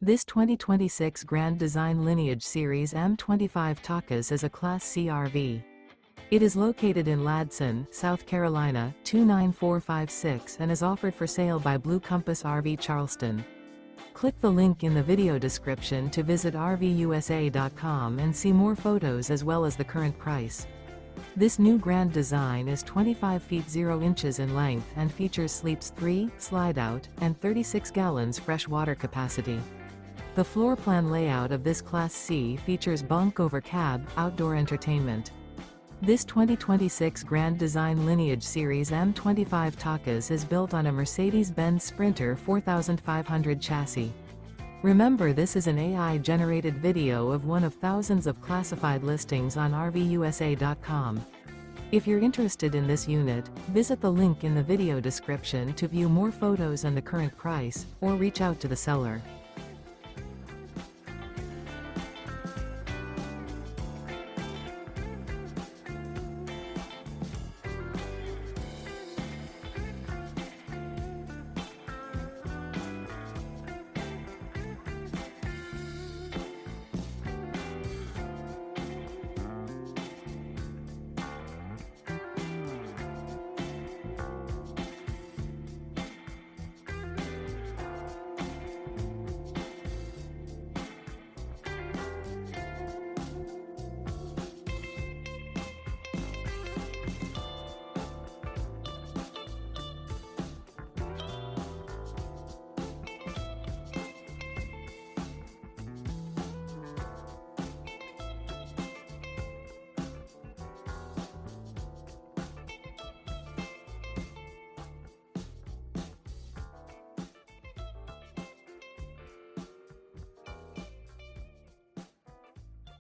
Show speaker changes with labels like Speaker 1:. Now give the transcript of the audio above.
Speaker 1: This 2026 Grand Design Lineage Series M25 Takas is a Class C RV. It is located in Ladson, South Carolina, 29456 and is offered for sale by Blue Compass RV Charleston. Click the link in the video description to visit RVUSA.com and see more photos as well as the current price. This new Grand Design is 25 feet 0 inches in length and features sleeps 3, slide-out, and 36 gallons fresh water capacity. The floor plan layout of this Class C features Bunk Over Cab, outdoor entertainment. This 2026 Grand Design Lineage Series M25 Takas is built on a Mercedes-Benz Sprinter 4500 chassis. Remember, this is an AI-generated video of one of thousands of classified listings on RVUSA.com. If you're interested in this unit, visit the link in the video description to view more photos and the current price, or reach out to the seller.